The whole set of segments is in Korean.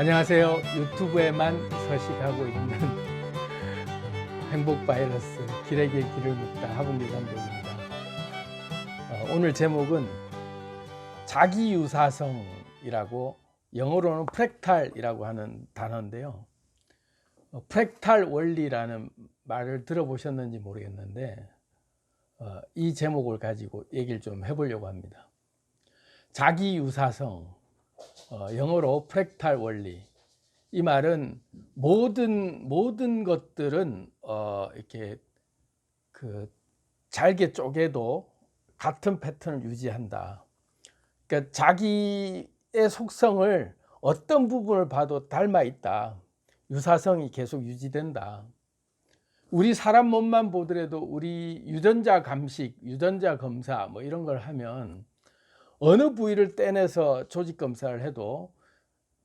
안녕하세요. 유튜브에만 서식하고 있는 행복 바이러스 길에게 길을 묻다 하봉길 감독입니다. 오늘 제목은 자기유사성이라고 영어로는 프랙탈이라고 하는 단어인데요. 프랙탈 원리라는 말을 들어보셨는지 모르겠는데 이 제목을 가지고 얘기를 좀 해보려고 합니다. 자기유사성, 영어로 프랙탈 원리. 이 말은 모든 것들은 이렇게 그 잘게 쪼개도 같은 패턴을 유지한다. 그러니까 자기의 속성을 어떤 부분을 봐도 닮아 있다. 유사성이 계속 유지된다. 우리 사람 몸만 보더라도 우리 유전자 감식, 유전자 검사 뭐 이런 걸 하면 어느 부위를 떼내서 조직 검사를 해도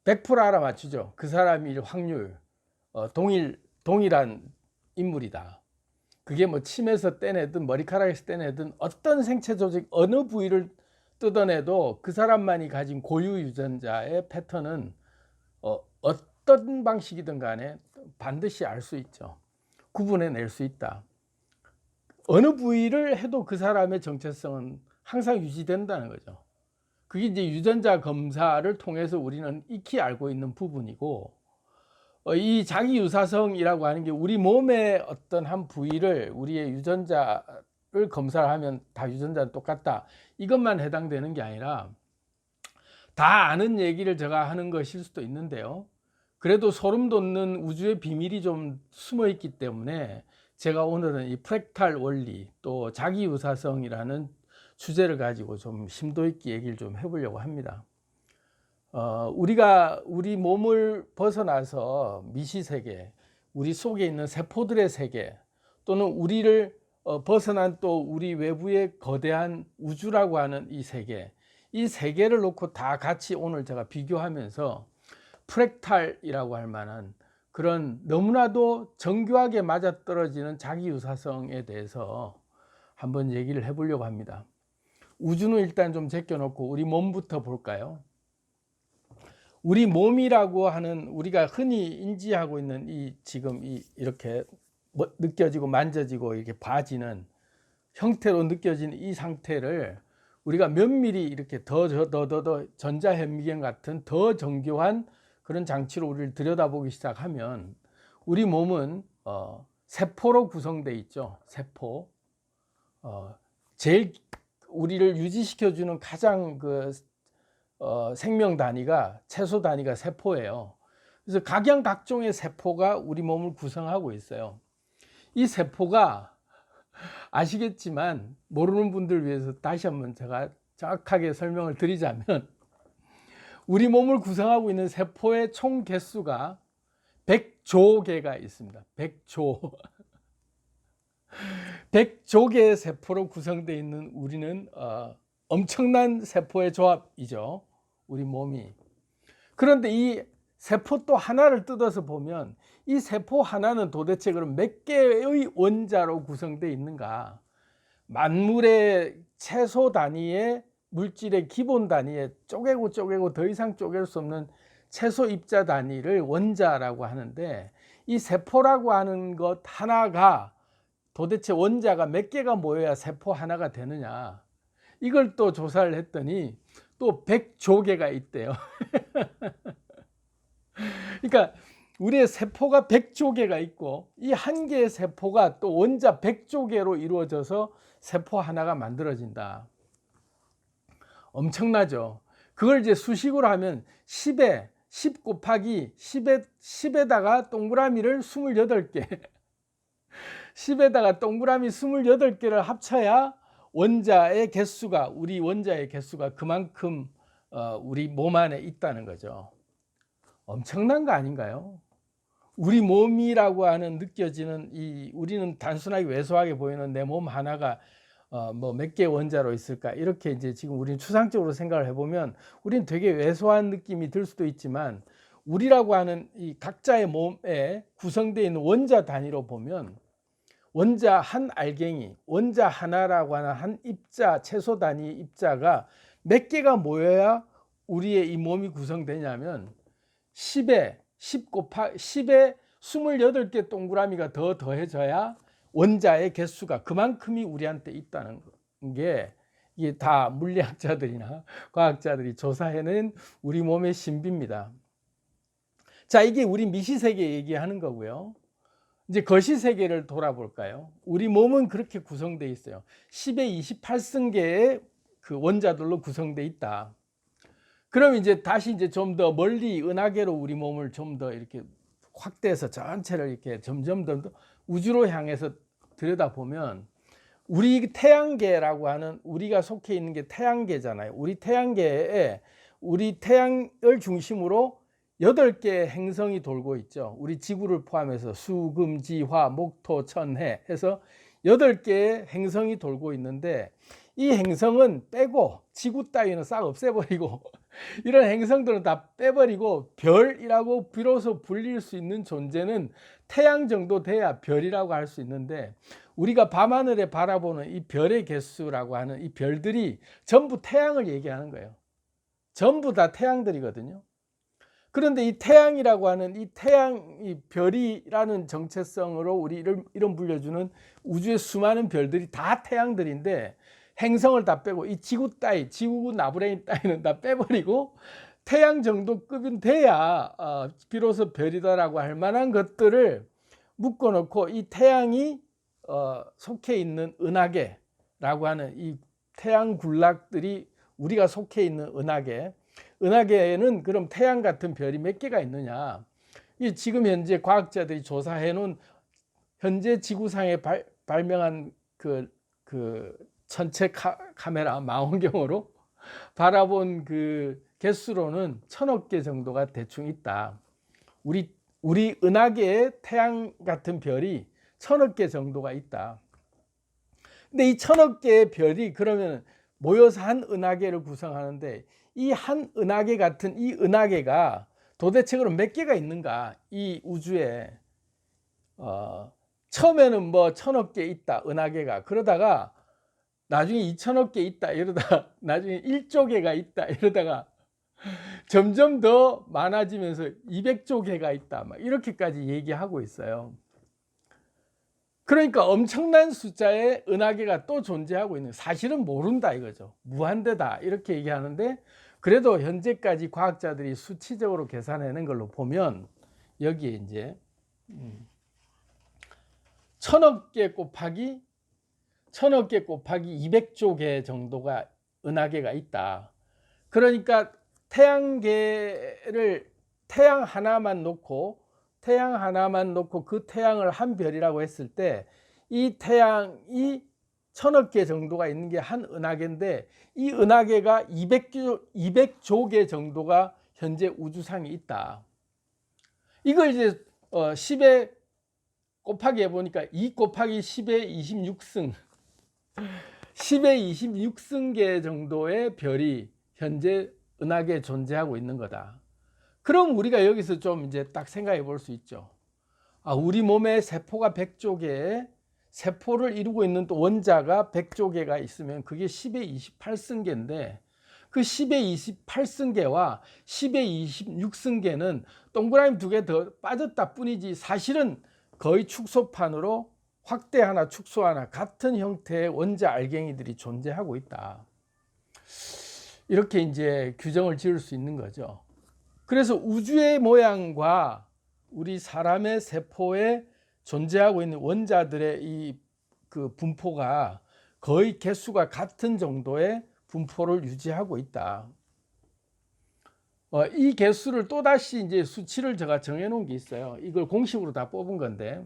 100% 알아맞추죠. 그 사람이 확률 동일한 인물이다. 그게 뭐 침에서 떼내든 머리카락에서 떼내든 어떤 생체 조직 어느 부위를 뜯어내도 그 사람만이 가진 고유 유전자의 패턴은 어떤 방식이든 간에 반드시 알 수 있죠. 구분해낼 수 있다. 어느 부위를 해도 그 사람의 정체성은 항상 유지된다는 거죠. 그게 이제 유전자 검사를 통해서 우리는 익히 알고 있는 부분이고, 이 자기유사성이라고 하는 게 우리 몸의 어떤 한 부위를 우리의 유전자를 검사를 하면 다 유전자는 똑같다, 이것만 해당되는 게 아니라 다 아는 얘기를 제가 하는 것일 수도 있는데요. 그래도 소름 돋는 우주의 비밀이 좀 숨어 있기 때문에 제가 오늘은 이 프랙탈 원리 또 자기유사성이라는 주제를 가지고 좀 심도 있게 얘기를 좀 해보려고 합니다. 우리가 우리 몸을 벗어나서 미시세계, 우리 속에 있는 세포들의 세계, 또는 우리를 벗어난 또 우리 외부의 거대한 우주라고 하는 이 세계, 이 세계를 놓고 다 같이 오늘 제가 비교하면서 프랙탈이라고 할 만한 그런 너무나도 정교하게 맞아떨어지는 자기유사성에 대해서 한번 얘기를 해보려고 합니다. 우주는 일단 좀 제껴놓고 우리 몸부터 볼까요? 우리 몸이라고 하는, 우리가 흔히 인지하고 있는 이 지금 이렇게 느껴지고 만져지고 이렇게 봐지는 형태로 느껴지는 이 상태를 우리가 면밀히 이렇게 더 전자현미경 같은 더 정교한 그런 장치로 우리를 들여다보기 시작하면 우리 몸은 세포로 구성되어 있죠. 세포. 제일 우리를 유지시켜주는 가장 생명 단위가, 채소 단위가 세포예요. 그래서 각양각종의 세포가 우리 몸을 구성하고 있어요. 이 세포가 아시겠지만 모르는 분들 위해서 다시 한번 제가 정확하게 설명을 드리자면, 우리 몸을 구성하고 있는 세포의 총 개수가 100조 개가 있습니다. 100조. 100조 개의 세포로 구성되어 있는 우리는 엄청난 세포의 조합이죠. 우리 몸이. 그런데 이 세포 또 하나를 뜯어서 보면 이 세포 하나는 도대체 그럼 몇 개의 원자로 구성되어 있는가? 만물의 채소 단위의 물질의 기본 단위에 쪼개고 더 이상 쪼갤 수 없는 채소 입자 단위를 원자라고 하는데, 이 세포라고 하는 것 하나가 도대체 원자가 몇 개가 모여야 세포 하나가 되느냐, 이걸 또 조사를 했더니 또 100조 개가 있대요. 그러니까 우리의 세포가 100조 개가 있고, 이 한 개의 세포가 또 원자 100조 개로 이루어져서 세포 하나가 만들어진다. 엄청나죠. 그걸 이제 수식으로 하면 10에 10 곱하기 10에다가 동그라미를 28개 10에다가 동그라미 28개를 합쳐야 원자의 개수가, 우리 원자의 개수가 그만큼 우리 몸 안에 있다는 거죠. 엄청난 거 아닌가요? 우리 몸이라고 하는 느껴지는 우리는 단순하게 왜소하게 보이는 내 몸 하나가 뭐 몇 개 원자로 있을까, 이렇게 이제 지금 우리는 추상적으로 생각을 해보면 우리는 되게 왜소한 느낌이 들 수도 있지만, 우리라고 하는 이 각자의 몸에 구성되어 있는 원자 단위로 보면 원자 한 알갱이, 원자 하나라고 하는 한 입자, 채소 단위 입자가 몇 개가 모여야 우리의 이 몸이 구성되냐면 10에 10 곱하기 10에 28개 동그라미가 더 더해져야 원자의 개수가 그만큼이 우리한테 있다는 게 이게 다 물리학자들이나 과학자들이 조사해낸 우리 몸의 신비입니다. 자, 이게 우리 미시세계 얘기하는 거고요. 이제 거시세계를 돌아볼까요? 우리 몸은 그렇게 구성되어 있어요. 10의 28승계의 그 원자들로 구성되어 있다. 그럼 이제 다시 이제 좀 더 멀리 은하계로 우리 몸을 좀 더 이렇게 확대해서 전체를 이렇게 점점 더 우주로 향해서 들여다보면 우리 태양계라고 하는 우리가 속해 있는 게 태양계잖아요. 우리 태양계에 우리 태양을 중심으로 8개의 행성이 돌고 있죠. 우리 지구를 포함해서 수, 금, 지, 화, 목, 토, 천, 해 해서 8개의 행성이 돌고 있는데 이 행성은 빼고 지구 따위는 싹 없애버리고 이런 행성들은 다 빼버리고 별이라고 비로소 불릴 수 있는 존재는 태양 정도 돼야 별이라고 할 수 있는데 우리가 밤하늘에 바라보는 이 별의 개수라고 하는 이 별들이 전부 태양을 얘기하는 거예요. 전부 다 태양들이거든요. 그런데 이 태양이라고 하는 이 태양, 이 별이라는 정체성으로 우리 이름 불려주는 우주의 수많은 별들이 다 태양들인데 행성을 다 빼고 이 지구 따위, 지구 나부랭이 따위는 다 빼버리고 태양 정도 급은 돼야 비로소 별이다라고 할 만한 것들을 묶어놓고 이 태양이 속해 있는 은하계라고 하는 이 태양 군락들이 우리가 속해 있는 은하계에는 그럼 태양 같은 별이 몇 개가 있느냐? 이 지금 현재 과학자들이 조사해 놓은 현재 지구상에 발명한 그 전체 카메라 망원경으로 바라본 그 개수로는 1000억 개 정도가 대충 있다. 우리 은하계에 태양 같은 별이 1000억 개 정도가 있다. 근데 이 1000억 개의 별이 그러면 모여서 한 은하계를 구성하는데 이 한 은하계 같은 이 은하계가 도대체 그럼 몇 개가 있는가? 이 우주에 처음에는 뭐 1000억 개 있다 은하계가. 그러다가 나중에 2000억 개 있다 이러다가 나중에 1조 개가 있다 이러다가 점점 더 많아지면서 200조 개가 있다 막 이렇게까지 얘기하고 있어요. 그러니까 엄청난 숫자의 은하계가 또 존재하고 있는, 사실은 모른다 이거죠. 무한대다 이렇게 얘기하는데 그래도 현재까지 과학자들이 수치적으로 계산해낸 걸로 보면 여기에 이제 1000억 개 곱하기 200조 개 정도가 은하계가 있다. 그러니까 태양 하나만 놓고 그 태양을 한 별이라고 했을 때 이 태양이 1000억 개 정도가 있는 게 한 은하계인데 이 은하계가 200조 개 정도가 현재 우주상에 있다. 이걸 이제 10에 곱하기 해보니까 2 곱하기 10의 26승 10의 26승계 정도의 별이 현재 은하계에 존재하고 있는 거다. 그럼 우리가 여기서 좀 이제 딱 생각해 볼 수 있죠. 우리 몸에 세포가 100조 개의 세포를 이루고 있는 또 원자가 100조 개가 있으면 그게 10의 28승계인데 그 10의 28승계와 10의 26승계는 동그라미 2개 더 빠졌다 뿐이지 사실은 거의 축소판으로 확대 하나 축소 하나 같은 형태의 원자 알갱이들이 존재하고 있다. 이렇게 이제 규정을 지을 수 있는 거죠. 그래서 우주의 모양과 우리 사람의 세포에 존재하고 있는 원자들의 이 그 분포가 거의 개수가 같은 정도의 분포를 유지하고 있다. 이 개수를 또다시 이제 수치를 제가 정해 놓은 게 있어요. 이걸 공식으로 다 뽑은 건데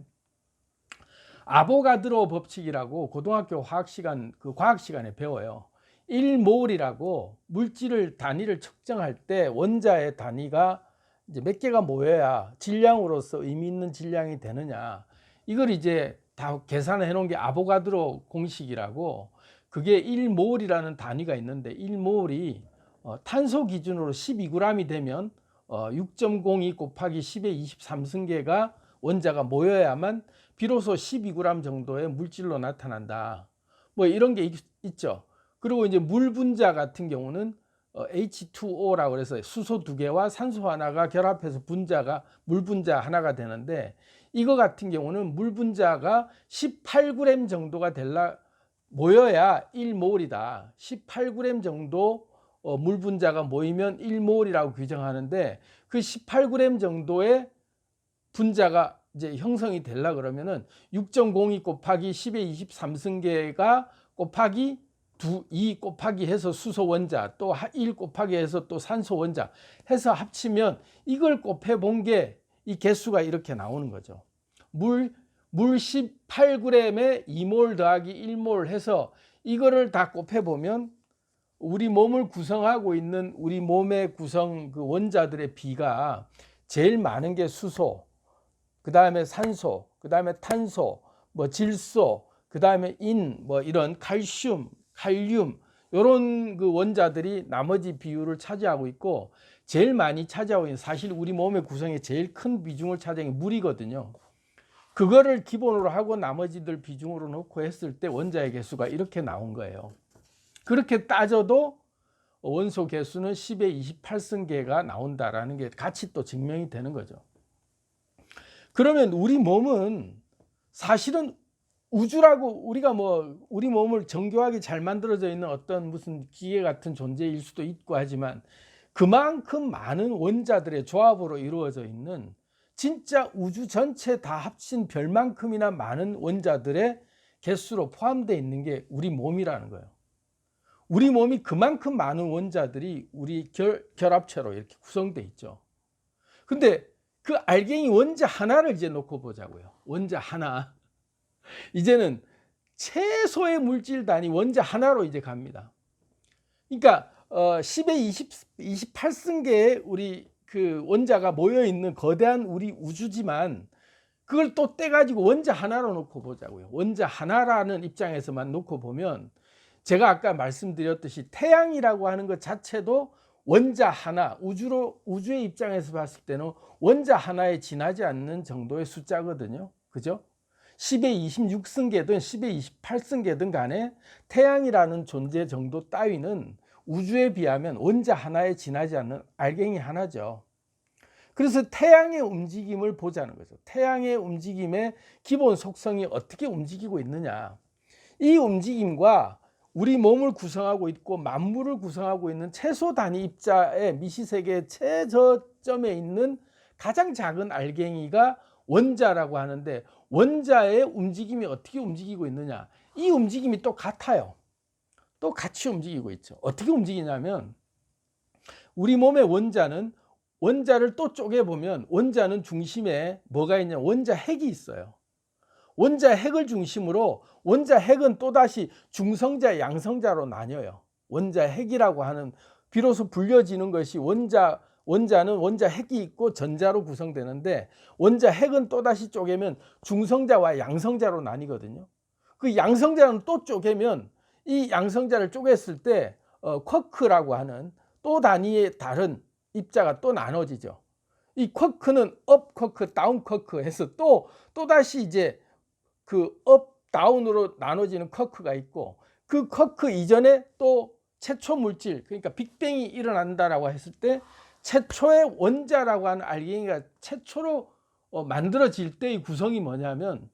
아보가드로 법칙이라고 고등학교 과학 시간에 배워요. 1몰이라고 물질을 단위를 측정할 때 원자의 단위가 이제 몇 개가 모여야 질량으로서 의미 있는 질량이 되느냐. 이걸 이제 다 계산해 놓은 게 아보가드로 공식이라고, 그게 1몰이라는 단위가 있는데 1몰이 탄소 기준으로 12g이 되면 6.02 곱하기 10의 23승계가 원자가 모여야만 비로소 12g 정도의 물질로 나타난다. 뭐 이런 게 있죠. 그리고 이제 물 분자 같은 경우는 H2O라고 그래서 수소 2개와 산소 하나가 결합해서 분자가 물 분자 하나가 되는데, 이거 같은 경우는 물 분자가 18g 정도가 모여야 1몰이다. 18g 정도 물 분자가 모이면 1몰이라고 규정하는데, 그 18g 정도의 분자가 이제 형성이 되려 그러면은 6.02 곱하기 10의 23승계가 곱하기 2 곱하기 해서 수소 원자, 또 1 곱하기 해서 또 산소 원자 해서 합치면, 이걸 곱해 본 게 이 개수가 이렇게 나오는 거죠. 물 18g에 2몰 더하기 1몰 해서 이거를 다 곱해 보면 우리 몸을 구성하고 있는 우리 몸의 구성 그 원자들의 비가 제일 많은 게 수소, 그 다음에 산소, 그 다음에 탄소, 질소, 그 다음에 이런 칼슘, 칼륨, 이런 그 원자들이 나머지 비율을 차지하고 있고, 제일 많이 차지하고 있는, 사실 우리 몸의 구성에 제일 큰 비중을 차지하는 게 물이거든요. 그거를 기본으로 하고 나머지들 비중으로 놓고 했을 때 원자의 개수가 이렇게 나온 거예요. 그렇게 따져도 원소 개수는 10의 28승계가 나온다라는 게 같이 또 증명이 되는 거죠. 그러면 우리 몸은 사실은 우주라고, 우리가 우리 몸을 정교하게 잘 만들어져 있는 어떤 무슨 기계 같은 존재일 수도 있고 하지만, 그만큼 많은 원자들의 조합으로 이루어져 있는, 진짜 우주 전체 다 합친 별만큼이나 많은 원자들의 개수로 포함되어 있는 게 우리 몸이라는 거예요. 우리 몸이 그만큼 많은 원자들이 우리 결합체로 이렇게 구성되어 있죠. 근데 그 알갱이 원자 하나를 이제 놓고 보자고요. 원자 하나. 이제는 최소의 물질 단위 원자 하나로 이제 갑니다. 그러니까 10의 28승계의 우리 그 원자가 모여 있는 거대한 우리 우주지만, 그걸 또 떼가지고 원자 하나로 놓고 보자고요. 원자 하나라는 입장에서만 놓고 보면, 제가 아까 말씀드렸듯이 태양이라고 하는 것 자체도 원자 하나, 우주의 입장에서 봤을 때는 원자 하나에 지나지 않는 정도의 숫자거든요. 그죠? 10의 26승계든 10의 28승계든 간에 태양이라는 존재 정도 따위는 우주에 비하면 원자 하나에 지나지 않는 알갱이 하나죠. 그래서 태양의 움직임을 보자는 거죠. 태양의 움직임의 기본 속성이 어떻게 움직이고 있느냐. 이 움직임과 우리 몸을 구성하고 있고 만물을 구성하고 있는 최소 단위 입자의 미시세계의 최저점에 있는 가장 작은 알갱이가 원자라고 하는데, 원자의 움직임이 어떻게 움직이고 있느냐. 이 움직임이 또 같아요. 또 같이 움직이고 있죠. 어떻게 움직이냐면, 우리 몸의 원자를 또 쪼개보면 원자는 중심에 뭐가 있냐, 원자 핵이 있어요. 원자 핵을 중심으로 원자 핵은 또다시 중성자, 양성자로 나뉘어요. 원자 핵이라고 하는, 비로소 불려지는 것이 원자는 원자 핵이 있고 전자로 구성되는데, 원자 핵은 또다시 쪼개면 중성자와 양성자로 나뉘거든요. 그 양성자는 또 쪼개면, 이 양성자를 쪼갰을 때 쿼크라고 하는 또 단위의 다른 입자가 또 나눠지죠. 이 쿼크는 업 쿼크, 다운 쿼크 해서 또다시 이제 그 업, 다운으로 나눠지는 쿼크가 있고, 그 쿼크 이전에 또 최초 물질, 그러니까 빅뱅이 일어난다라고 했을 때 최초의 원자라고 하는 알갱이가 최초로 만들어질 때의 구성이 뭐냐면,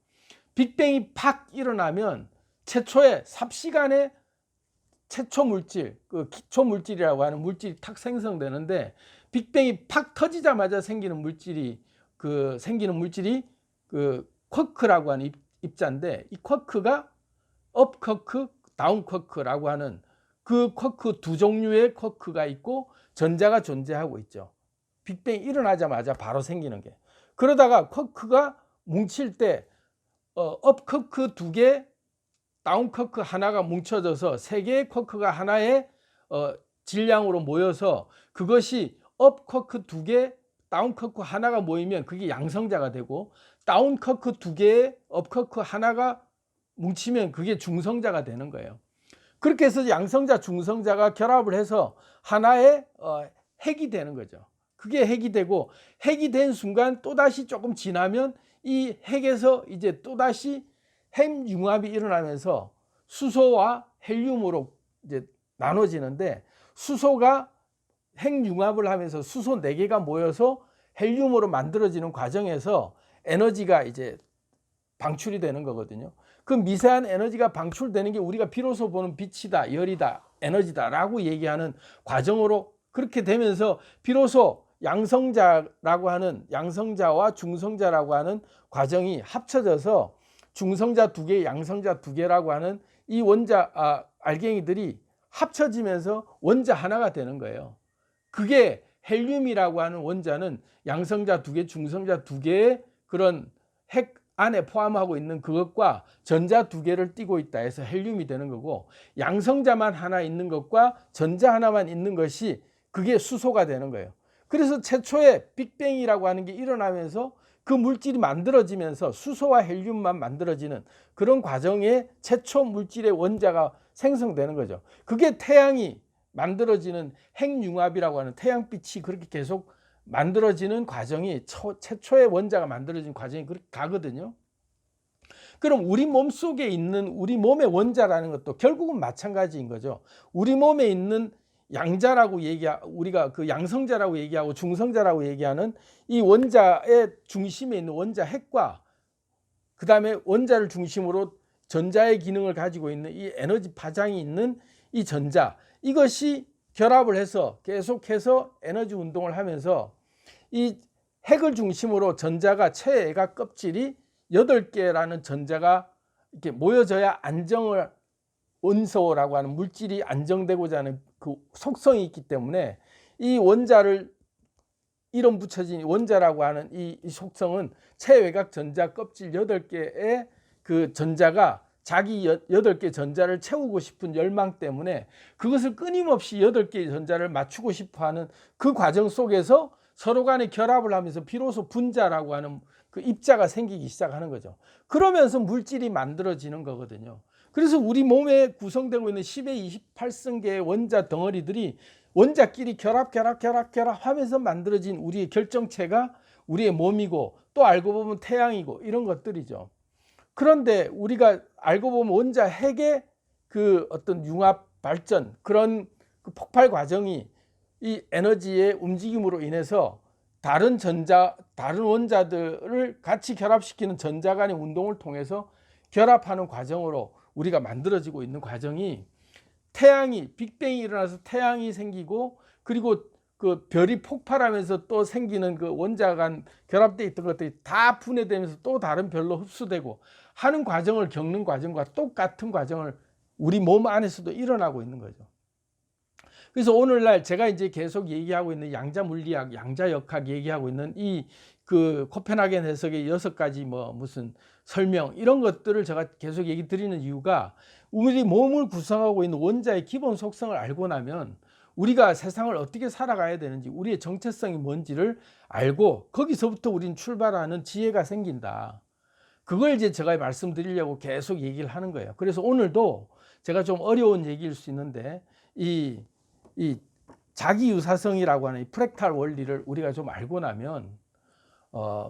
빅뱅이 팍 일어나면 최초의 삽시간에 최초 물질, 그 기초 물질이라고 하는 물질이 탁 생성되는데, 빅뱅이 팍 터지자마자 생기는 물질이 그 쿼크라고 하는 입자인데, 이 쿼크가 업 쿼크, 다운 쿼크라고 하는 그 쿼크 두 종류의 쿼크가 있고 전자가 존재하고 있죠. 빅뱅이 일어나자마자 바로 생기는 게. 그러다가 쿼크가 뭉칠 때 업 쿼크 2개, 다운 쿼크 하나가 뭉쳐져서 3개의 쿼크가 하나의 질량으로 모여서, 그것이 업 쿼크 2개, 다운 쿼크 하나가 모이면 그게 양성자가 되고, 다운 쿼크 2개의 업 쿼크 하나가 뭉치면 그게 중성자가 되는 거예요. 그렇게 해서 양성자, 중성자가 결합을 해서 하나의 핵이 되는 거죠. 그게 핵이 되고, 핵이 된 순간 또다시 조금 지나면 이 핵에서 이제 또다시 핵 융합이 일어나면서 수소와 헬륨으로 이제 나눠지는데, 수소가 핵융합을 하면서 수소 4개가 모여서 헬륨으로 만들어지는 과정에서 에너지가 이제 방출이 되는 거거든요. 그 미세한 에너지가 방출되는 게 우리가 비로소 보는 빛이다, 열이다, 에너지다라고 얘기하는 과정으로 그렇게 되면서 비로소 양성자라고 하는 양성자와 중성자라고 하는 과정이 합쳐져서 중성자 2개, 양성자 2개라고 하는 이 알갱이들이 합쳐지면서 원자 하나가 되는 거예요. 그게 헬륨이라고 하는 원자는 양성자 2개, 중성자 2개의 그런 핵 안에 포함하고 있는 그것과 전자 2개를 띠고 있다 해서 헬륨이 되는 거고, 양성자만 하나 있는 것과 전자 하나만 있는 것이 그게 수소가 되는 거예요. 그래서 최초의 빅뱅이라고 하는 게 일어나면서 그 물질이 만들어지면서 수소와 헬륨만 만들어지는 그런 과정에 최초 물질의 원자가 생성되는 거죠. 그게 태양이 만들어지는 핵융합이라고 하는 태양빛이 그렇게 계속 만들어지는 과정이 최초의 원자가 만들어지는 과정이 그렇게 가거든요. 그럼 우리 몸 속에 있는 우리 몸의 원자라는 것도 결국은 마찬가지인 거죠. 우리 몸에 있는 양자라고 우리가 그 양성자라고 얘기하고 중성자라고 얘기하는 이 원자의 중심에 있는 원자 핵과 그 다음에 원자를 중심으로 전자의 기능을 가지고 있는 이 에너지 파장이 있는 이 전자, 이것이 결합을 해서 계속해서 에너지 운동을 하면서 이 핵을 중심으로 전자가 최애가 껍질이 8개라는 전자가 이렇게 모여져야 안정을 원소라고 하는 물질이 안정되고자 하는 그 속성이 있기 때문에 이 원자를 이름 붙여진 원자라고 하는 이 속성은 최외곽 전자 껍질 8개의 그 전자가 자기 8개 전자를 채우고 싶은 열망 때문에 그것을 끊임없이 8개의 전자를 맞추고 싶어 하는 그 과정 속에서 서로 간에 결합을 하면서 비로소 분자라고 하는 그 입자가 생기기 시작하는 거죠. 그러면서 물질이 만들어지는 거거든요. 그래서 우리 몸에 구성되고 있는 10의 28승계의 원자 덩어리들이 원자끼리 결합하면서 만들어진 우리의 결정체가 우리의 몸이고, 또 알고 보면 태양이고, 이런 것들이죠. 그런데 우리가 알고 보면 원자 핵의 그 어떤 융합 발전, 그런 그 폭발 과정이 이 에너지의 움직임으로 인해서 다른 원자들을 같이 결합시키는 전자 간의 운동을 통해서 결합하는 과정으로 우리가 만들어지고 있는 과정이, 태양이 빅뱅이 일어나서 태양이 생기고, 그리고 그 별이 폭발하면서 또 생기는 그 원자 간 결합되어 있던 것들이 다 분해되면서 또 다른 별로 흡수되고 하는 과정을 겪는 과정과 똑같은 과정을 우리 몸 안에서도 일어나고 있는 거죠. 그래서 오늘날 제가 이제 계속 얘기하고 있는 양자 물리학, 양자 역학 얘기하고 있는 이 그 코펜하겐 해석의 6가지 무슨 설명, 이런 것들을 제가 계속 얘기 드리는 이유가, 우리 몸을 구성하고 있는 원자의 기본 속성을 알고 나면 우리가 세상을 어떻게 살아가야 되는지, 우리의 정체성이 뭔지를 알고 거기서부터 우리는 출발하는 지혜가 생긴다. 그걸 이제 제가 말씀드리려고 계속 얘기를 하는 거예요. 그래서 오늘도 제가 좀 어려운 얘기일 수 있는데, 이 자기유사성이라고 하는 이 프랙탈 원리를 우리가 좀 알고 나면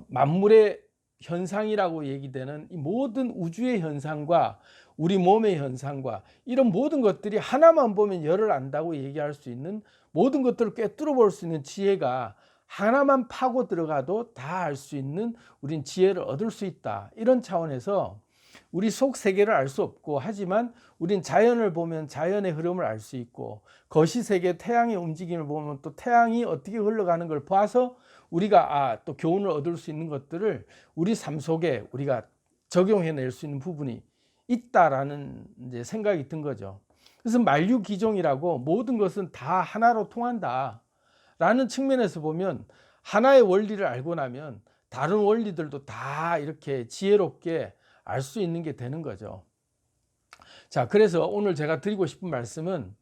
만물의 현상이라고 얘기되는 이 모든 우주의 현상과 우리 몸의 현상과 이런 모든 것들이 하나만 보면 열을 안다고 얘기할 수 있는, 모든 것들을 꿰뚫어 볼 수 있는 지혜가 하나만 파고 들어가도 다 알 수 있는 우린 지혜를 얻을 수 있다. 이런 차원에서 우리 속 세계를 알 수 없고, 하지만 우린 자연을 보면 자연의 흐름을 알 수 있고, 거시세계 태양의 움직임을 보면 또 태양이 어떻게 흘러가는 걸 봐서 우리가 또 교훈을 얻을 수 있는 것들을 우리 삶 속에 우리가 적용해낼 수 있는 부분이 있다라는 이제 생각이 든 거죠. 그래서 만류기종이라고 모든 것은 다 하나로 통한다라는 측면에서 보면, 하나의 원리를 알고 나면 다른 원리들도 다 이렇게 지혜롭게 알 수 있는 게 되는 거죠. 자, 그래서 오늘 제가 드리고 싶은 말씀은,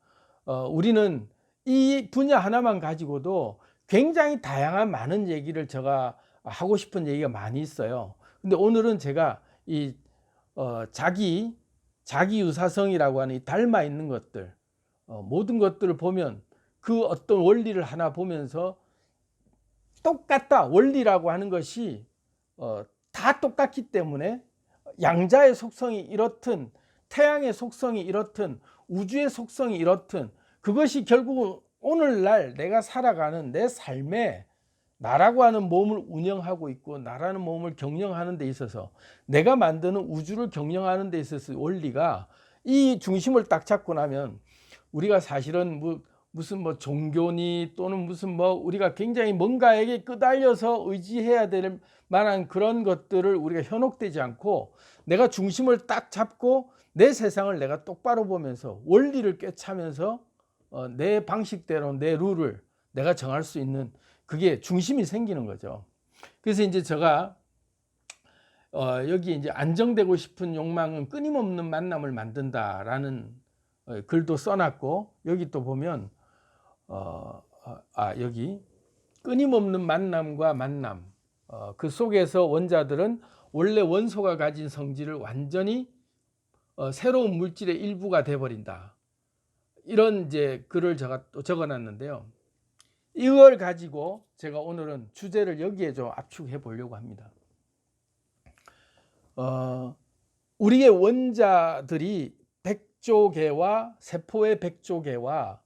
우리는 이 분야 하나만 가지고도 굉장히 다양한 많은 얘기를 제가 하고 싶은 얘기가 많이 있어요. 근데 오늘은 제가 이 자기유사성이라고 하는 이 닮아 있는 것들, 모든 것들을 보면 그 어떤 원리를 하나 보면서 똑같다, 원리라고 하는 것이 다 똑같기 때문에 양자의 속성이 이렇든 태양의 속성이 이렇든 우주의 속성이 이렇든 그것이 결국 오늘날 내가 살아가는 내 삶에 나라고 하는 몸을 운영하고 있고 나라는 몸을 경영하는 데 있어서 내가 만드는 우주를 경영하는 데 있어서 원리가 이 중심을 딱 잡고 나면 우리가 사실은 무슨 종교니 또는 무슨 우리가 굉장히 뭔가에게 끄달려서 의지해야 될 만한 그런 것들을 우리가 현혹되지 않고 내가 중심을 딱 잡고 내 세상을 내가 똑바로 보면서 원리를 꿰차면서 내 방식대로 내 룰을 내가 정할 수 있는 그게 중심이 생기는 거죠. 그래서 이제 제가 여기 이제 안정되고 싶은 욕망은 끊임없는 만남을 만든다라는 글도 써놨고 여기 또 보면 여기 끊임없는 만남과 만남 그 속에서 원자들은 원래 원소가 가진 성질을 완전히 새로운 물질의 일부가 돼버린다. 이런 이제 글을 제가 또 적어놨는데요. 이걸 가지고 제가 오늘은 주제를 여기에 좀 압축해 보려고 합니다. 우리의 원자들이 100조 개와 세포의 100조 개와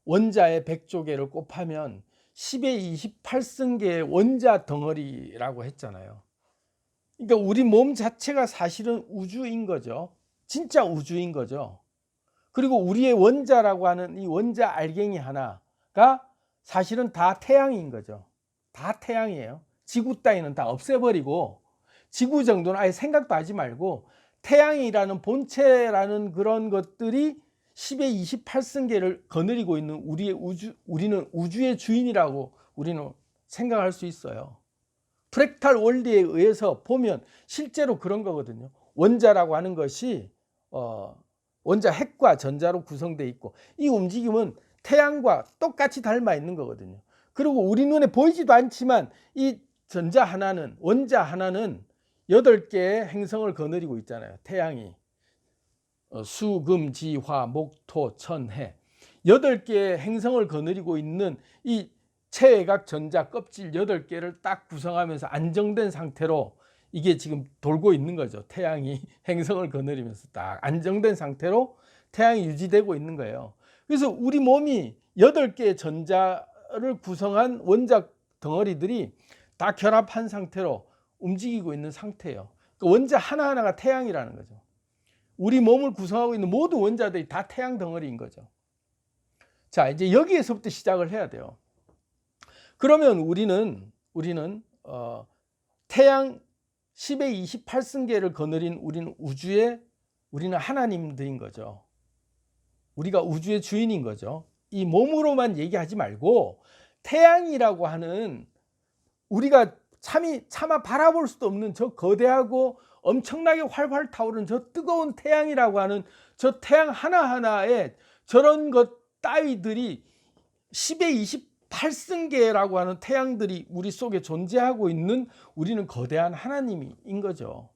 원자의 100조 개를 곱하면 10의 28승계의 원자 덩어리라고 했잖아요. 그러니까 우리 몸 자체가 사실은 우주인 거죠. 진짜 우주인 거죠. 그리고 우리의 원자라고 하는 이 원자 알갱이 하나가 사실은 다 태양인 거죠. 다 태양이에요. 지구 따위는 다 없애버리고 지구 정도는 아예 생각도 하지 말고 태양이라는 본체라는 그런 것들이 10의 28승계를 거느리고 있는 우리의 우리는 우주의 주인이라고 우리는 생각할 수 있어요. 프랙탈 원리에 의해서 보면 실제로 그런 거거든요. 원자라고 하는 것이 원자 핵과 전자로 구성되어 있고 이 움직임은 태양과 똑같이 닮아 있는 거거든요. 그리고 우리 눈에 보이지도 않지만 이 전자 하나는 원자 하나는 8개의 행성을 거느리고 있잖아요. 태양이 수, 금, 지, 화, 목, 토, 천, 해 8개의 행성을 거느리고 있는 이 체외각 전자 껍질 8개를 딱 구성하면서 안정된 상태로 이게 지금 돌고 있는 거죠. 태양이 행성을 거느리면서 딱 안정된 상태로 태양이 유지되고 있는 거예요. 그래서 우리 몸이 8개의 전자를 구성한 원자 덩어리들이 다 결합한 상태로 움직이고 있는 상태예요. 그러니까 원자 하나하나가 태양이라는 거죠. 우리 몸을 구성하고 있는 모든 원자들이 다 태양 덩어리인 거죠. 자, 이제 여기에서부터 시작을 해야 돼요. 그러면 우리는 태양 10의 28승계를 거느린 우리는 하나님들인 거죠. 우리가 우주의 주인인 거죠. 이 몸으로만 얘기하지 말고 태양이라고 하는 우리가 차마 바라볼 수도 없는 저 거대하고 엄청나게 활활 타오르는 저 뜨거운 태양이라고 하는 저 태양 하나하나에 저런 것 따위들이 10의 28승계라고 하는 태양들이 우리 속에 존재하고 있는 우리는 거대한 하나님인 거죠.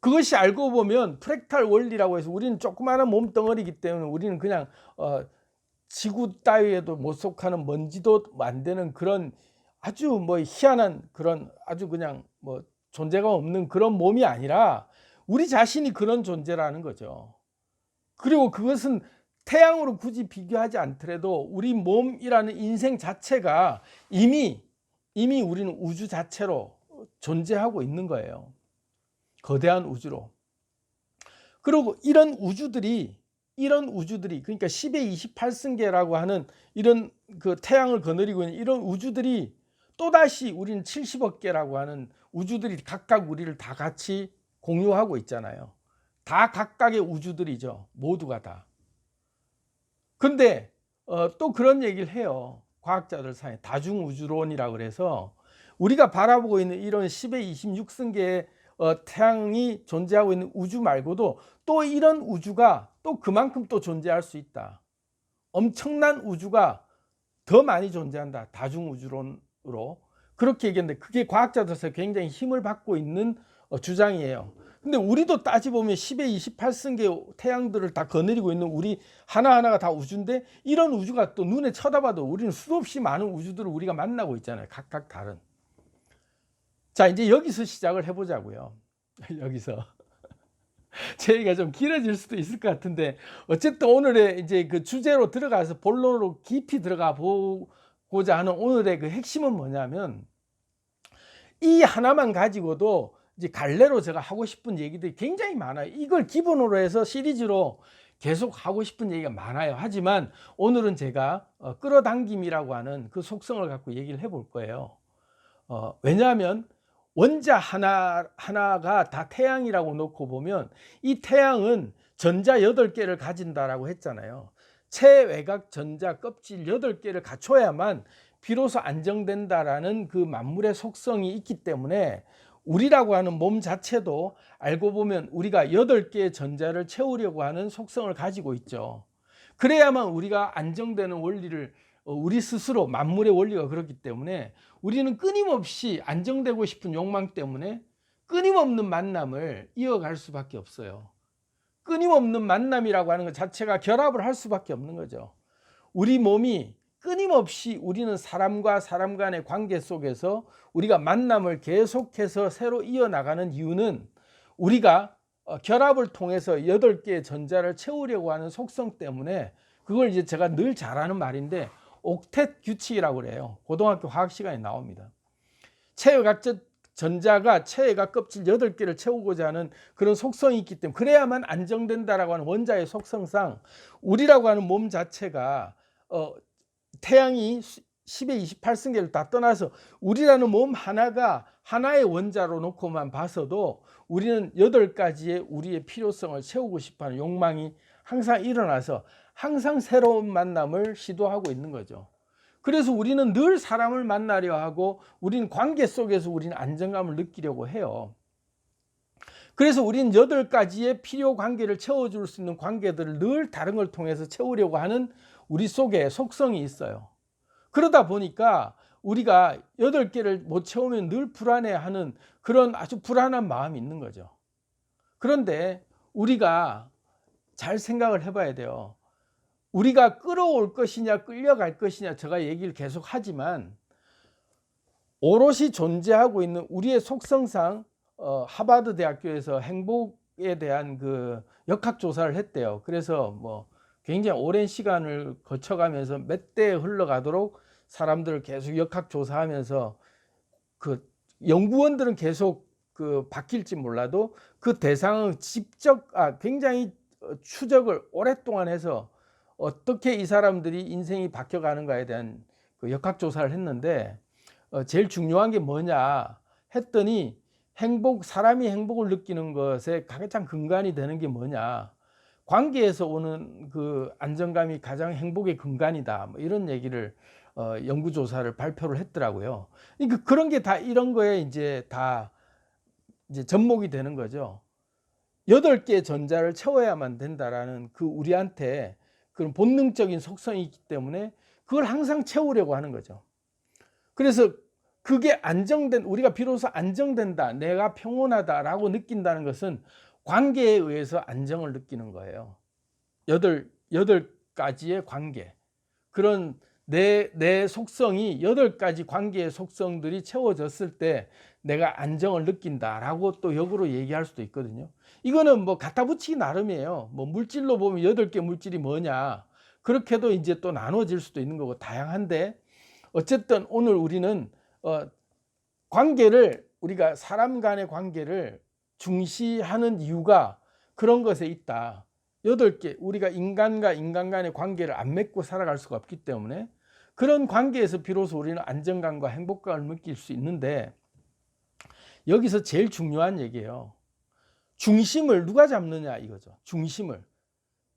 그것이 알고 보면 프랙탈 원리라고 해서 우리는 조그마한 몸덩어리이기 때문에 우리는 그냥 지구 따위에도 못 속하는 먼지도 안 되는 그런 아주 희한한 그런 아주 그냥 존재가 없는 그런 몸이 아니라 우리 자신이 그런 존재라는 거죠. 그리고 그것은 태양으로 굳이 비교하지 않더라도 우리 몸이라는 인생 자체가 이미 우리는 우주 자체로 존재하고 있는 거예요. 거대한 우주로. 그리고 이런 우주들이 그러니까 10의 28승계라고 하는 이런 그 태양을 거느리고 있는 이런 우주들이 또다시 우리는 70억 개라고 하는 우주들이 각각 우리를 다 같이 공유하고 있잖아요. 다 각각의 우주들이죠. 모두가 다. 근데 또 그런 얘기를 해요. 과학자들 사이에 다중우주론이라고 그래서 우리가 바라보고 있는 이런 10의 26승계의 태양이 존재하고 있는 우주 말고도 또 이런 우주가 또 그만큼 또 존재할 수 있다. 엄청난 우주가 더 많이 존재한다. 다중우주론으로 그렇게 얘기했는데 그게 과학자들 사이에 굉장히 힘을 받고 있는 주장이에요. 근데 우리도 따지보면 10의 28승계 태양들을 다 거느리고 있는 우리 하나하나가 다 우주인데 이런 우주가 또 눈에 쳐다봐도 우리는 수도 없이 많은 우주들을 우리가 만나고 있잖아요. 각각 다른. 자, 이제 여기서 시작을 해보자고요. 여기서. 제 얘기가 좀 길어질 수도 있을 것 같은데, 어쨌든 오늘의 이제 그 주제로 들어가서 본론으로 깊이 들어가 보고자 하는 오늘의 그 핵심은 뭐냐면, 이 하나만 가지고도 이제 갈래로 제가 하고 싶은 얘기들이 굉장히 많아요. 이걸 기본으로 해서 시리즈로 계속 하고 싶은 얘기가 많아요. 하지만 오늘은 제가 끌어당김이라고 하는 그 속성을 갖고 얘기를 해볼 거예요. 왜냐하면 원자 하나가 다 태양이라고 놓고 보면, 이 태양은 전자 8개를 가진다라고 했잖아요. 체외곽 전자 껍질 8개를 갖춰야만 비로소 안정된다라는 그 만물의 속성이 있기 때문에, 우리라고 하는 몸 자체도 알고 보면 우리가 8개의 전자를 채우려고 하는 속성을 가지고 있죠. 그래야만 우리가 안정되는 원리를, 우리 스스로 만물의 원리가 그렇기 때문에 우리는 끊임없이 안정되고 싶은 욕망 때문에 끊임없는 만남을 이어갈 수밖에 없어요. 끊임없는 만남이라고 하는 것 자체가 결합을 할 수밖에 없는 거죠. 우리 몸이 끊임없이, 우리는 사람과 사람 간의 관계 속에서 우리가 만남을 계속해서 새로 이어나가는 이유는, 우리가 결합을 통해서 8개의 전자를 채우려고 하는 속성 때문에, 그걸 이제 제가 늘 잘하는 말인데 옥텟 규칙이라고 그래요. 고등학교 화학 시간에 나옵니다. 체외곽 전자가 체외곽 껍질 8개를 채우고자 하는 그런 속성이 있기 때문에, 그래야만 안정된다라고 하는 원자의 속성상, 우리라고 하는 몸 자체가 태양이 10의 28승계를 다 떠나서 우리라는 몸 하나가 하나의 원자로 놓고만 봐서도 우리는 8가지의 우리의 필요성을 채우고 싶어하는 욕망이 항상 일어나서 항상 새로운 만남을 시도하고 있는 거죠. 그래서 우리는 늘 사람을 만나려 하고, 우리는 관계 속에서 우리는 안정감을 느끼려고 해요. 그래서 우리는 8가지의 필요 관계를 채워줄 수 있는 관계들을 늘 다른 걸 통해서 채우려고 하는 우리 속에 속성이 있어요. 그러다 보니까 우리가 8개를 못 채우면 늘 불안해하는 그런 아주 불안한 마음이 있는 거죠. 그런데 우리가 잘 생각을 해봐야 돼요. 우리가 끌어올 것이냐 끌려갈 것이냐 제가 얘기를 계속 하지만, 오롯이 존재하고 있는 우리의 속성상, 하버드 대학교에서 행복에 대한 그 역학조사를 했대요. 그래서 뭐 굉장히 오랜 시간을 거쳐가면서 몇 대 흘러가도록 사람들을 계속 역학조사하면서, 그 연구원들은 계속 그 바뀔지 몰라도 그 대상은 굉장히 추적을 오랫동안 해서 어떻게 이 사람들이 인생이 바뀌어가는가에 대한 그 역학조사를 했는데, 제일 중요한 게 뭐냐 했더니, 사람이 행복을 느끼는 것에 가장 근간이 되는 게 뭐냐, 관계에서 오는 그 안정감이 가장 행복의 근간이다, 뭐 이런 얘기를 연구조사를 발표를 했더라고요. 그러니까 그런 게 다 이런 거에 이제 다 이제 접목이 되는 거죠. 8개의 전자를 채워야만 된다라는 그 우리한테 그런 본능적인 속성이 있기 때문에 그걸 항상 채우려고 하는 거죠. 그래서 그게 우리가 비로소 안정된다, 내가 평온하다라고 느낀다는 것은 관계에 의해서 안정을 느끼는 거예요. 8가지의 관계. 그런 내 속성이 8가지 관계의 속성들이 채워졌을 때 내가 안정을 느낀다라고 또 역으로 얘기할 수도 있거든요. 이거는 뭐 갖다 붙이기 나름이에요. 뭐 물질로 보면 8개 물질이 뭐냐, 그렇게도 이제 또 나눠질 수도 있는 거고 다양한데, 어쨌든 오늘 우리는 관계를, 우리가 사람 간의 관계를 중시하는 이유가 그런 것에 있다. 8개, 우리가 인간과 인간 간의 관계를 안 맺고 살아갈 수가 없기 때문에, 그런 관계에서 비로소 우리는 안정감과 행복감을 느낄 수 있는데, 여기서 제일 중요한 얘기예요. 중심을 누가 잡느냐 이거죠. 중심을.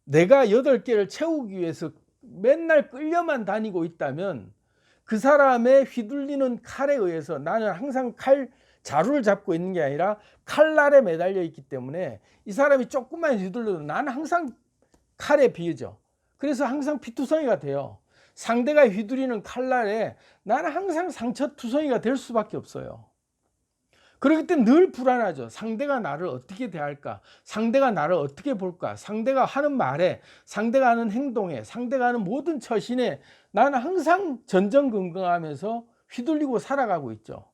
내가 8개를 채우기 위해서 맨날 끌려만 다니고 있다면, 그 사람의 휘둘리는 칼에 의해서, 나는 항상 자루를 잡고 있는 게 아니라 칼날에 매달려 있기 때문에, 이 사람이 조금만 휘둘러도 나는 항상 칼에 비어져. 그래서 항상 피투성이가 돼요. 상대가 휘두르는 칼날에 나는 항상 상처투성이가 될 수밖에 없어요. 그렇기 때문에 늘 불안하죠. 상대가 나를 어떻게 대할까? 상대가 나를 어떻게 볼까? 상대가 하는 말에, 상대가 하는 행동에, 상대가 하는 모든 처신에 나는 항상 전전긍긍하면서 휘둘리고 살아가고 있죠.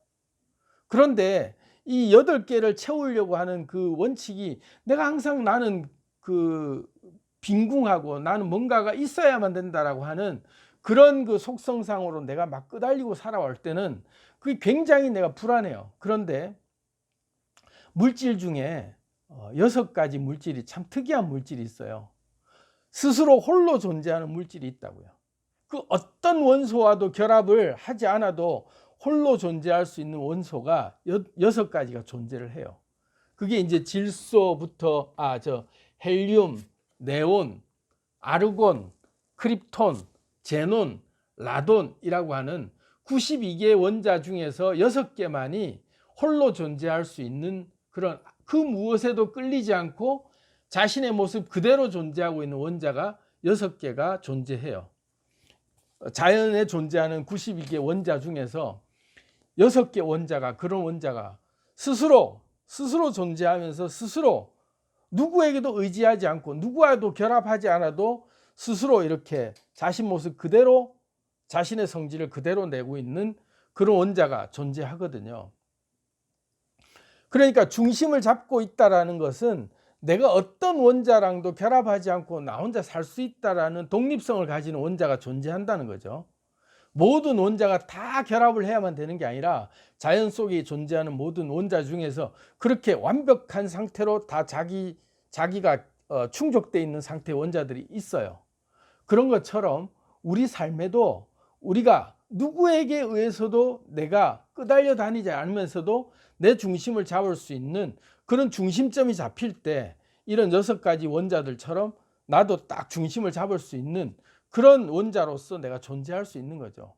그런데 이 8개를 채우려고 하는 그 원칙이 내가 항상 나는 그 빈궁하고 나는 뭔가가 있어야만 된다라고 하는 그런 그 속성상으로 내가 막 끄달리고 살아올 때는 그게 굉장히 내가 불안해요. 그런데 물질 중에 6가지 물질이 참 특이한 물질이 있어요. 스스로 홀로 존재하는 물질이 있다고요. 그 어떤 원소와도 결합을 하지 않아도 홀로 존재할 수 있는 원소가 6가지가 존재를 해요. 그게 이제 질소부터 헬륨, 네온, 아르곤, 크립톤, 제논, 라돈이라고 하는 92개의 원자 중에서 6개만이 홀로 존재할 수 있는 그런 그 무엇에도 끌리지 않고 자신의 모습 그대로 존재하고 있는 원자가 6개가 존재해요. 자연에 존재하는 92개 원자 중에서 6개 원자가 그런 원자가 스스로 존재하면서 스스로 누구에게도 의지하지 않고 누구와도 결합하지 않아도 스스로 이렇게 자신 모습 그대로 자신의 성질을 그대로 내고 있는 그런 원자가 존재하거든요. 그러니까 중심을 잡고 있다라는 것은 내가 어떤 원자랑도 결합하지 않고 나 혼자 살 수 있다라는 독립성을 가지는 원자가 존재한다는 거죠. 모든 원자가 다 결합을 해야만 되는 게 아니라 자연 속에 존재하는 모든 원자 중에서 그렇게 완벽한 상태로 다 자기가 충족되어 있는 상태의 원자들이 있어요. 그런 것처럼 우리 삶에도 우리가 누구에게 의해서도 내가 끄달려 다니지 않으면서도 내 중심을 잡을 수 있는 그런 중심점이 잡힐 때 이런 6가지 원자들처럼 나도 딱 중심을 잡을 수 있는 그런 원자로서 내가 존재할 수 있는 거죠.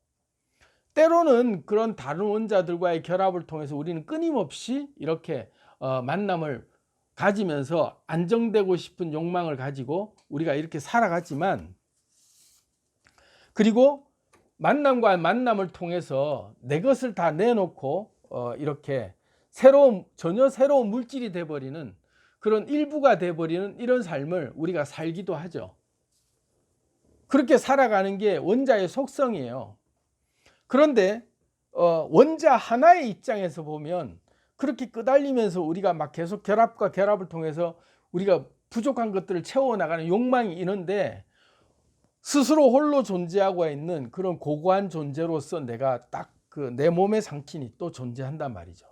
때로는 그런 다른 원자들과의 결합을 통해서 우리는 끊임없이 이렇게 만남을 가지면서 안정되고 싶은 욕망을 가지고 우리가 이렇게 살아가지만, 그리고 만남과 만남을 통해서 내 것을 다 내놓고 이렇게 전혀 새로운 물질이 돼버리는 그런 일부가 돼버리는 이런 삶을 우리가 살기도 하죠. 그렇게 살아가는 게 원자의 속성이에요. 그런데 원자 하나의 입장에서 보면 그렇게 끄달리면서 우리가 막 계속 결합과 결합을 통해서 우리가 부족한 것들을 채워나가는 욕망이 있는데, 스스로 홀로 존재하고 있는 그런 고고한 존재로서 내가 딱 그 내 몸의 상친이 또 존재한단 말이죠.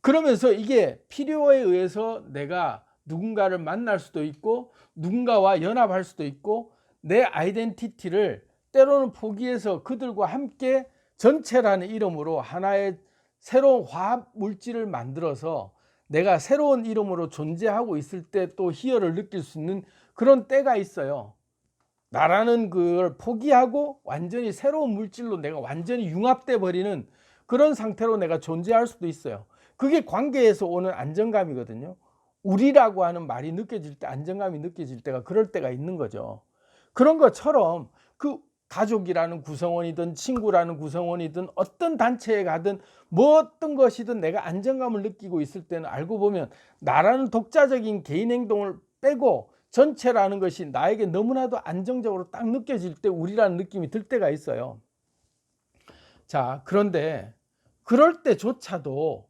그러면서 이게 필요에 의해서 내가 누군가를 만날 수도 있고 누군가와 연합할 수도 있고 내 아이덴티티를 때로는 포기해서 그들과 함께 전체라는 이름으로 하나의 새로운 화합 물질을 만들어서 내가 새로운 이름으로 존재하고 있을 때 또 희열을 느낄 수 있는 그런 때가 있어요. 나라는 그걸 포기하고 완전히 새로운 물질로 내가 완전히 융합돼 버리는 그런 상태로 내가 존재할 수도 있어요. 그게 관계에서 오는 안정감이거든요. 우리라고 하는 말이 느껴질 때, 안정감이 느껴질 때가 그럴 때가 있는 거죠. 그런 것처럼 그 가족이라는 구성원이든 친구라는 구성원이든 어떤 단체에 가든 뭐 어떤 것이든 내가 안정감을 느끼고 있을 때는 알고 보면 나라는 독자적인 개인 행동을 빼고 전체라는 것이 나에게 너무나도 안정적으로 딱 느껴질 때 우리라는 느낌이 들 때가 있어요. 자, 그런데 그럴 때조차도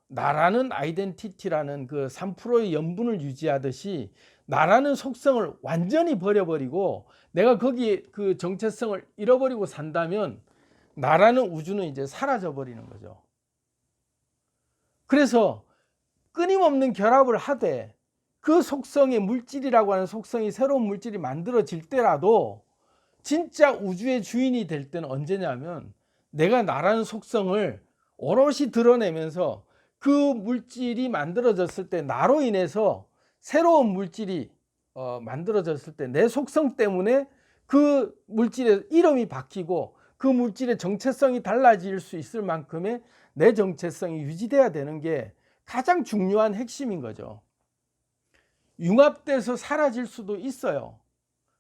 나라는 아이덴티티라는 그 3%의 염분을 유지하듯이 나라는 속성을 완전히 버려버리고 내가 거기에 그 정체성을 잃어버리고 산다면 나라는 우주는 이제 사라져 버리는 거죠. 그래서 끊임없는 결합을 하되 그 속성의 물질이라고 하는 속성이 새로운 물질이 만들어질 때라도 진짜 우주의 주인이 될 때는 언제냐면 내가 나라는 속성을 오롯이 드러내면서 그 물질이 만들어졌을 때 나로 인해서 새로운 물질이 만들어졌을 때 내 속성 때문에 그 물질의 이름이 바뀌고 그 물질의 정체성이 달라질 수 있을 만큼의 내 정체성이 유지돼야 되는 게 가장 중요한 핵심인 거죠. 융합돼서 사라질 수도 있어요.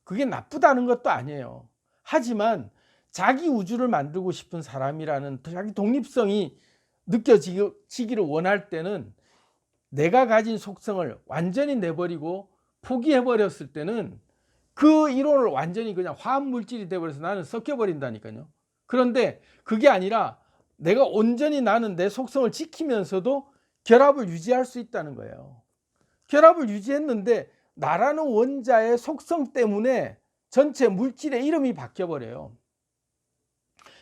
그게 나쁘다는 것도 아니에요. 하지만 자기 우주를 만들고 싶은 사람이라는 자기 독립성이 느껴지기를 원할 때는 내가 가진 속성을 완전히 내버리고 포기해버렸을 때는 그 이론을 완전히 그냥 화합물질이 돼버려서 나는 섞여버린다니까요. 그런데 그게 아니라 내가 온전히 나는 내 속성을 지키면서도 결합을 유지할 수 있다는 거예요. 결합을 유지했는데 나라는 원자의 속성 때문에 전체 물질의 이름이 바뀌어버려요.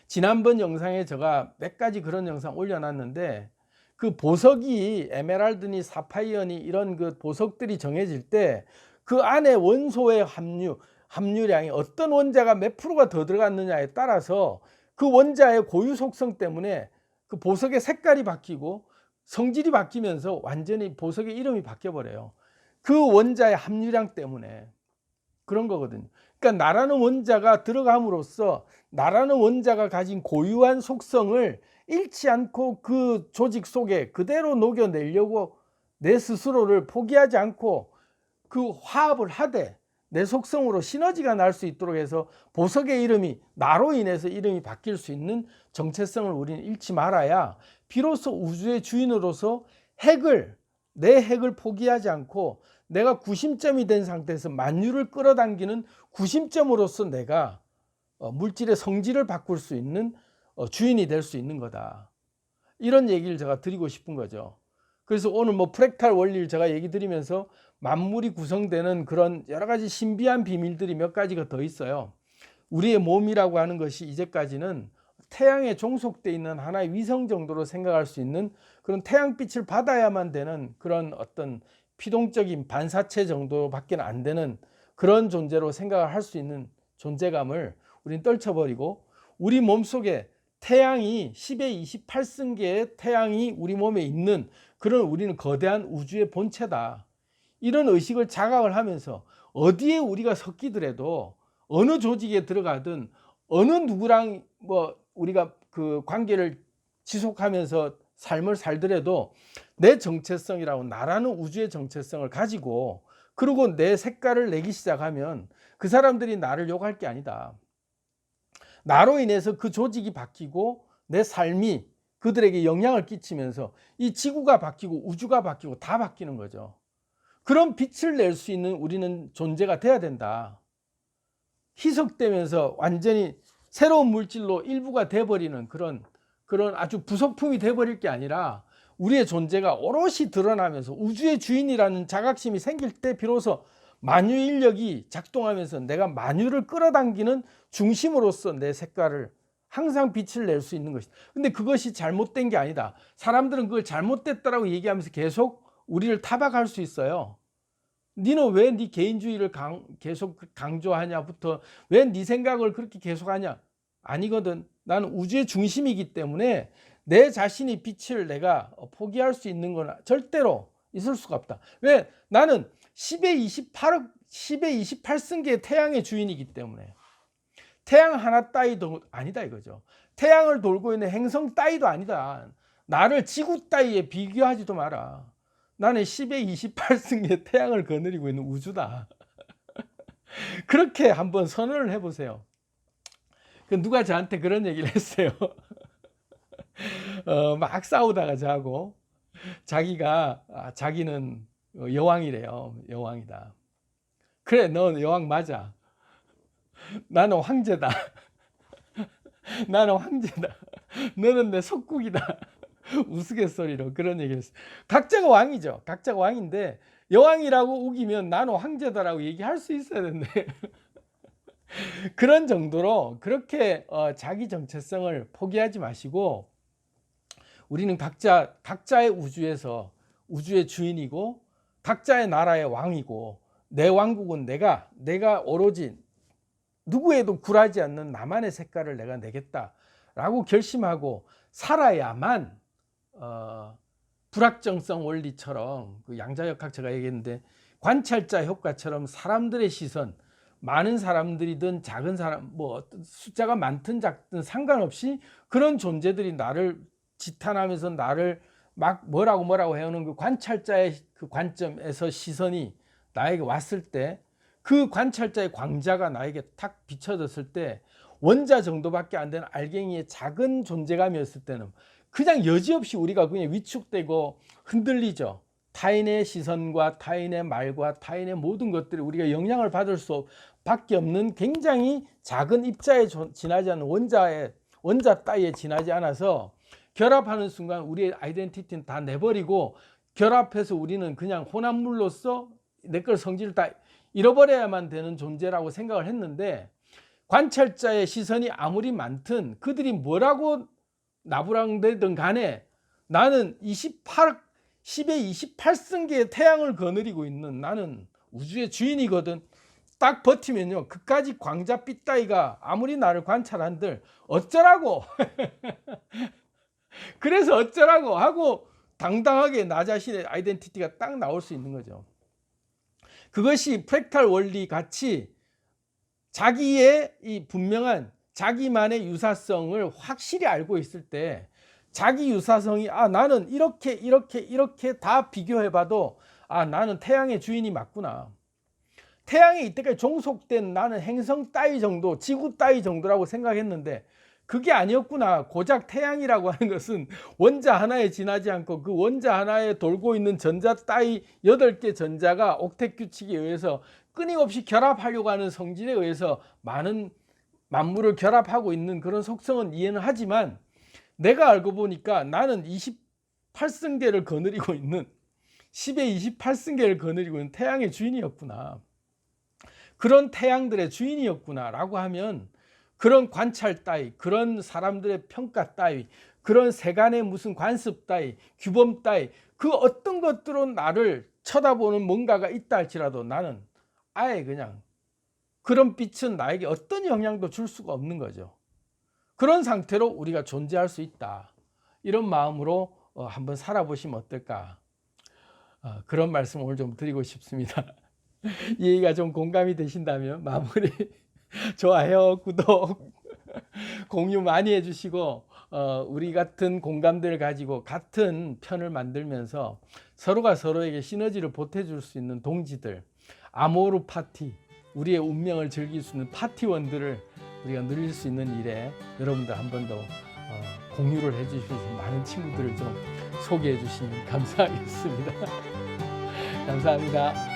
지난번 영상에 제가 몇 가지 그런 영상 올려놨는데, 그 보석이 에메랄드니 사파이어니 이런 그 보석들이 정해질 때 그 안에 원소의 함유량이 어떤 원자가 몇 프로가 더 들어갔느냐에 따라서 그 원자의 고유 속성 때문에 그 보석의 색깔이 바뀌고 성질이 바뀌면서 완전히 보석의 이름이 바뀌어버려요. 그 원자의 함유량 때문에 그런 거거든요. 그러니까 나라는 원자가 들어감으로써 나라는 원자가 가진 고유한 속성을 잃지 않고 그 조직 속에 그대로 녹여내려고 내 스스로를 포기하지 않고 그 화합을 하되 내 속성으로 시너지가 날 수 있도록 해서 보석의 이름이 나로 인해서 이름이 바뀔 수 있는 정체성을 우리는 잃지 말아야 비로소 우주의 주인으로서 내 핵을 포기하지 않고 내가 구심점이 된 상태에서 만유를 끌어당기는 구심점으로서 내가 물질의 성질을 바꿀 수 있는 주인이 될 수 있는 거다. 이런 얘기를 제가 드리고 싶은 거죠. 그래서 오늘 프랙탈 원리를 제가 얘기 드리면서 만물이 구성되는 그런 여러 가지 신비한 비밀들이 몇 가지가 더 있어요. 우리의 몸이라고 하는 것이 이제까지는 태양에 종속되어 있는 하나의 위성 정도로 생각할 수 있는 그런 태양빛을 받아야만 되는 그런 어떤 피동적인 반사체 정도밖에 안 되는 그런 존재로 생각을 할 수 있는 존재감을 우리는 떨쳐버리고, 우리 몸속에 태양이 10의 28승계의 태양이 우리 몸에 있는 그런 우리는 거대한 우주의 본체다. 이런 의식을 자각을 하면서 어디에 우리가 섞이더라도 어느 조직에 들어가든 어느 누구랑 우리가 그 관계를 지속하면서 삶을 살더라도 내 정체성이라고 나라는 우주의 정체성을 가지고 그리고 내 색깔을 내기 시작하면 그 사람들이 나를 욕할 게 아니다. 나로 인해서 그 조직이 바뀌고 내 삶이 그들에게 영향을 끼치면서 이 지구가 바뀌고 우주가 바뀌고 다 바뀌는 거죠. 그런 빛을 낼 수 있는 우리는 존재가 돼야 된다. 희석되면서 완전히 새로운 물질로 일부가 돼버리는 그런 아주 부속품이 돼버릴 게 아니라 우리의 존재가 오롯이 드러나면서 우주의 주인이라는 자각심이 생길 때 비로소 만유인력이 작동하면서 내가 만유를 끌어당기는 중심으로서 내 색깔을 항상 빛을 낼 수 있는 것이다. 근데 그것이 잘못된 게 아니다. 사람들은 그걸 잘못됐다라고 얘기하면서 계속 우리를 타박할 수 있어요. 니는 왜 네 개인주의를 계속 강조하냐부터 왜 네 생각을 그렇게 계속하냐. 아니거든. 나는 우주의 중심이기 때문에 내 자신의 빛을 내가 포기할 수 있는 건 절대로 있을 수가 없다. 왜? 나는 10의 28승계의 태양의 주인이기 때문에. 태양 하나 따위도 아니다 이거죠. 태양을 돌고 있는 행성 따위도 아니다. 나를 지구 따위에 비교하지도 마라. 나는 10의 28승의 태양을 거느리고 있는 우주다. 그렇게 한번 선언을 해보세요. 누가 저한테 그런 얘기를 했어요. 막 싸우다가 저하고 자기는 여왕이래요. 여왕이다. 그래, 넌 여왕 맞아. 나는 황제다. 나는 황제다. 너는 내 속국이다. 우스갯소리로 그런 얘기를 했어요. 각자가 왕이죠. 각자가 왕인데 여왕이라고 우기면 나는 황제다라고 얘기할 수 있어야 되는데 그런 정도로 그렇게 자기 정체성을 포기하지 마시고, 우리는 각자의 우주에서 우주의 주인이고 각자의 나라의 왕이고, 내 왕국은 내가 오로지 누구에도 굴하지 않는 나만의 색깔을 내가 내겠다라고 결심하고 살아야만 불확정성 원리처럼 그 양자역학 제가 얘기했는데 관찰자 효과처럼 사람들의 시선, 많은 사람들이든 작은 사람 숫자가 많든 작든 상관없이 그런 존재들이 나를 지탄하면서 나를 막 뭐라고 해오는 그 관찰자의 그 관점에서 시선이 나에게 왔을 때, 그 관찰자의 광자가 나에게 탁 비춰졌을 때 원자 정도밖에 안 되는 알갱이의 작은 존재감이었을 때는 그냥 여지없이 우리가 그냥 위축되고 흔들리죠. 타인의 시선과 타인의 말과 타인의 모든 것들이 우리가 영향을 받을 수밖에 없는 굉장히 작은 입자에 지나지 않는 원자 따위에 지나지 않아서 결합하는 순간 우리의 아이덴티티는 다 내버리고 결합해서 우리는 그냥 혼합물로서 내 걸 성질을 다 잃어버려야만 되는 존재라고 생각을 했는데, 관찰자의 시선이 아무리 많든 그들이 뭐라고 나부랑대든 간에 나는 10의 28승계의 태양을 거느리고 있는 나는 우주의 주인이거든. 딱 버티면요, 그까지 광자빛 따위가 아무리 나를 관찰한들 어쩌라고 그래서 어쩌라고 하고 당당하게 나 자신의 아이덴티티가 딱 나올 수 있는 거죠. 그것이 프랙탈 원리 같이 자기의 이 분명한 자기만의 유사성을 확실히 알고 있을 때, 자기 유사성이 나는 이렇게 다 비교해봐도 나는 태양의 주인이 맞구나. 태양에 이때까지 종속된 나는 행성 따위 정도, 지구 따위 정도라고 생각했는데 그게 아니었구나. 고작 태양이라고 하는 것은 원자 하나에 지나지 않고 그 원자 하나에 돌고 있는 전자 따위 8개 전자가 옥텟 규칙에 의해서 끊임없이 결합하려고 하는 성질에 의해서 많은 만물을 결합하고 있는 그런 속성은 이해는 하지만, 내가 알고 보니까 나는 28승계를 거느리고 있는 10의 28승계를 거느리고 있는 태양의 주인이었구나. 그런 태양들의 주인이었구나 라고 하면, 그런 관찰 따위, 그런 사람들의 평가 따위, 그런 세간의 무슨 관습 따위, 규범 따위, 그 어떤 것들로 나를 쳐다보는 뭔가가 있다 할지라도 나는 아예 그냥 그런 빛은 나에게 어떤 영향도 줄 수가 없는 거죠. 그런 상태로 우리가 존재할 수 있다. 이런 마음으로 한번 살아보시면 어떨까. 그런 말씀을 오늘 좀 드리고 싶습니다. 이 얘기가 좀 공감이 되신다면 마무리 좋아요, 구독, 공유 많이 해주시고, 우리 같은 공감대를 가지고 같은 편을 만들면서 서로가 서로에게 시너지를 보태줄 수 있는 동지들, 아모르 파티, 우리의 운명을 즐길 수 있는 파티원들을 우리가 누릴 수 있는 일에 여러분들 한 번 더 공유를 해주시면서 많은 친구들을 좀 소개해 주시면 감사하겠습니다. 감사합니다.